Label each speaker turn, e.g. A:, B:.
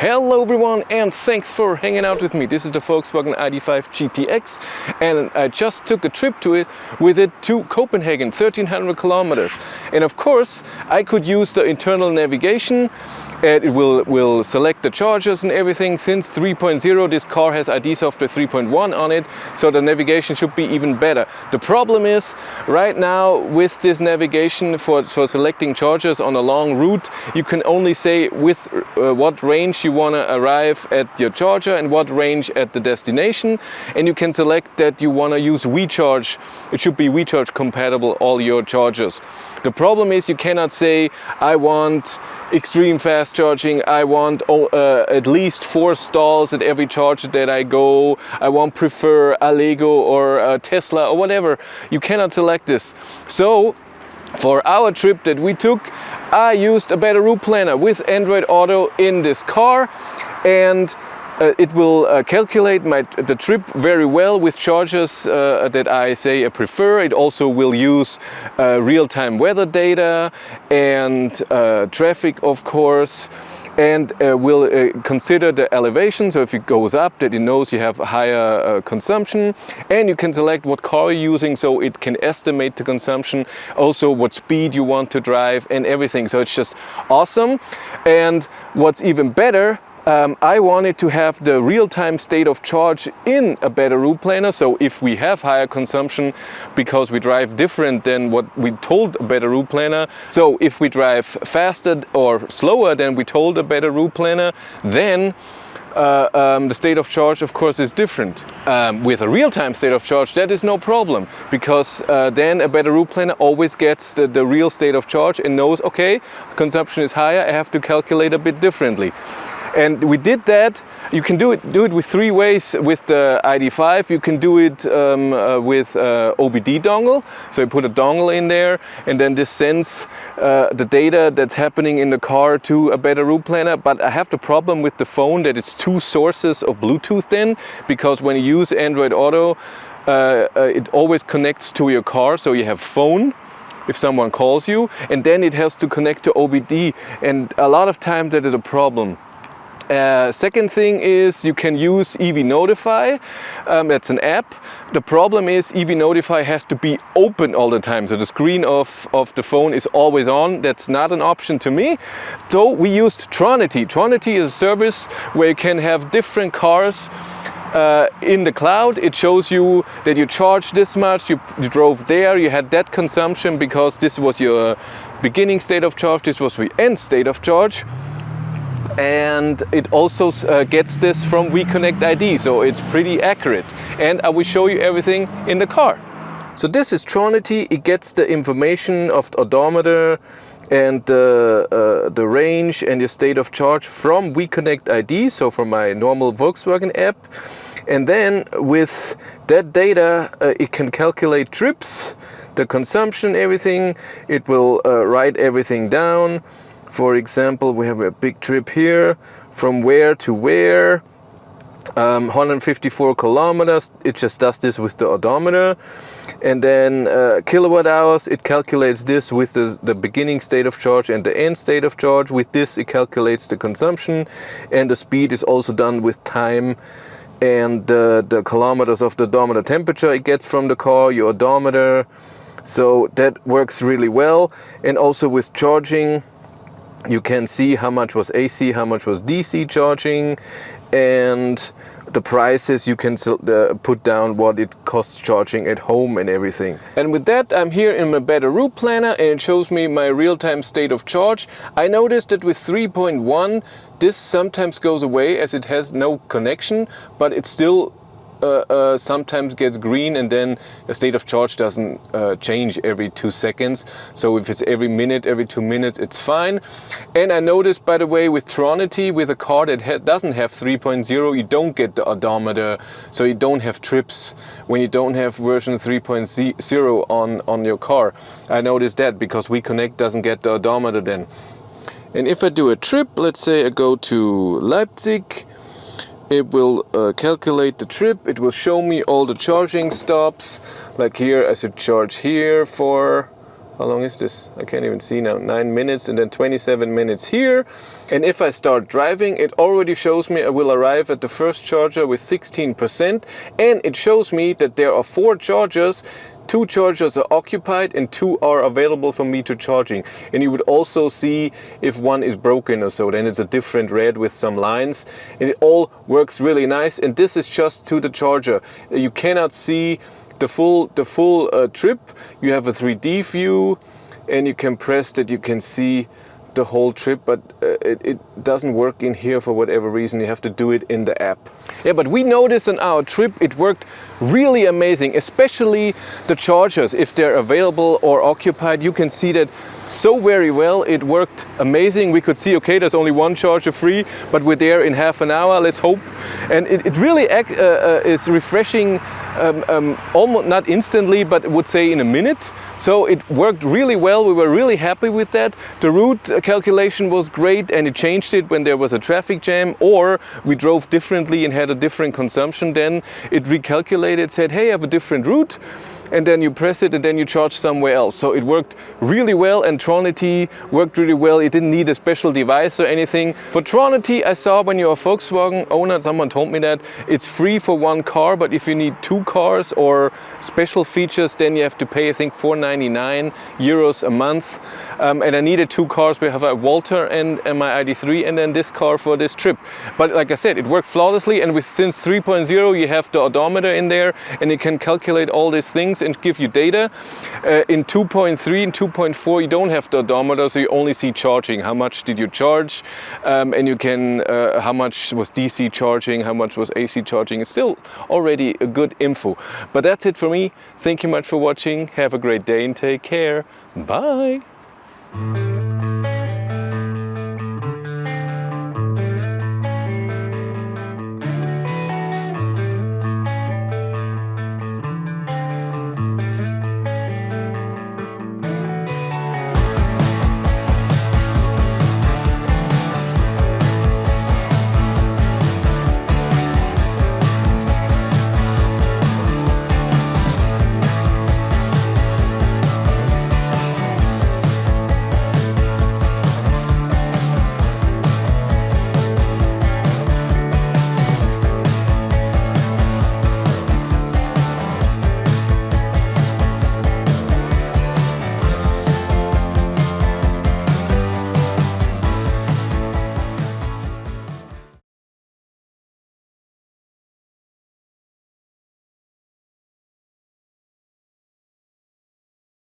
A: Hello everyone, and thanks for hanging out with me. This is the Volkswagen ID.5 GTX, and I just took a trip with it to Copenhagen, 1300 kilometers. And of course I could use the internal navigation, and it will select the chargers and everything. Since 3.0 this car has ID software 3.1 on it, so the navigation should be even better. The problem is right now with this navigation for selecting chargers on a long route, you can only say with what range you want to arrive at your charger and what range at the destination, and you can select that you want to use WeCharge. It should be WeCharge compatible, all your chargers. The problem is you cannot say I want extreme fast charging, I want at least 4 stalls at every charger that I go, I want prefer Allego or Tesla or whatever. You cannot select this. So for our trip that we took, I used a better route planner with Android Auto in this car, and it will calculate the trip very well with chargers that I say I prefer. It also will use real-time weather data and traffic, of course, and will consider the elevation. So if it goes up, that it knows you have a higher consumption, and you can select what car you're using, so it can estimate the consumption, also what speed you want to drive and everything. So it's just awesome. And what's even better, I wanted to have the real-time state of charge in a better route planner. So if we have higher consumption because we drive different than what we told a better route planner, so if we drive faster or slower than we told a better route planner, then the state of charge of course is different. With a real-time state of charge, that is no problem, because then a better route planner always gets the real state of charge and knows, okay, consumption is higher, I have to calculate a bit differently. And we did that. You can do it with 3 ways with the ID.5. You can do it with OBD dongle. So you put a dongle in there, and then this sends the data that's happening in the car to a better route planner. But I have the problem with the phone that it's 2 sources of Bluetooth then, because when you use Android Auto, it always connects to your car. So you have phone if someone calls you, and then it has to connect to OBD, and a lot of times that is a problem. Second thing is you can use EV Notify. That's an app. The problem is EV Notify has to be open all the time, so the screen of the phone is always on. That's not an option to me. So we used Tronity. Tronity is a service where you can have different cars in the cloud. It shows you that you charged this much, you drove there, you had that consumption because this was your beginning state of charge, this was the end state of charge. And it also gets this from WeConnect ID, so it's pretty accurate. And I will show you everything in the car. So this is Tronity. It gets the information of the odometer and the range and the state of charge from WeConnect ID, so from my normal Volkswagen app. And then with that data, it can calculate trips, the consumption, everything. It will write everything down. For example, we have a big trip here, from where to where, 154 kilometers. It just does this with the odometer. And then kilowatt hours, it calculates this with the beginning state of charge and the end state of charge. With this, it calculates the consumption, and the speed is also done with time and the kilometers of the odometer temperature it gets from the car, your odometer. So that works really well. And also with charging, you can see how much was AC, how much was DC charging, and the prices. You can put down what it costs charging at home and everything. And with that, I'm here in my better route planner, and it shows me my real-time state of charge. I noticed that with 3.1 this sometimes goes away as it has no connection, but it still sometimes gets green, and then the state of charge doesn't change every 2 seconds. So if it's every minute, every 2 minutes, it's fine. And I noticed, by the way, with Tronity, with a car that doesn't have 3.0, you don't get the odometer, so you don't have trips when you don't have version 3.0 on your car. I noticed that because WeConnect doesn't get the odometer then. And if I do a trip, let's say I go to Leipzig, it will calculate the trip. It will show me all the charging stops. Like here, I should charge here for How long is this? I can't even see now. 9 minutes and then 27 minutes here. And if I start driving, it already shows me I will arrive at the first charger with 16%. And it shows me that there are 4 chargers. 2 chargers are occupied and 2 are available for me to charging. And you would also see if one is broken or so. Then it's a different red with some lines. And it all works really nice. And this is just to the charger. You cannot see the full trip. You have a 3D view and you can press that, you can see the whole trip, but it doesn't work in here for whatever reason. You have to do it in the app. Yeah, but we noticed on our trip it worked really amazing, especially the chargers. If they're available or occupied, you can see that so very well. It worked amazing. We could see, okay, there's only 1 charger free, but we're there in half an hour, let's hope. And it really is refreshing, almost not instantly, but I would say in a minute. So it worked really well. We were really happy with that. The route calculation was great, and it changed it when there was a traffic jam or we drove differently and had a different consumption. Then it recalculated, said, hey, I have a different route, and then you press it and then you charge somewhere else. So it worked really well, and Tronity worked really well. It didn't need a special device or anything. For Tronity, I saw when you're a Volkswagen owner, someone told me that it's free for 1 car, but if you need 2 cars or special features, then you have to pay, I think, €499 a month. And I needed 2 cars. We have a Walter and my ID3, and then this car for this trip. But like I said, it worked flawlessly, and since 3.0 you have the odometer in there, and it can calculate all these things and give you data. In 2.3 and 2.4 you don't have the odometer, so you only see charging. How much did you charge? And you can, how much was DC charging, how much was AC charging. It's still already a good info. But that's it for me. Thank you much for watching. Have a great day and take care. Bye.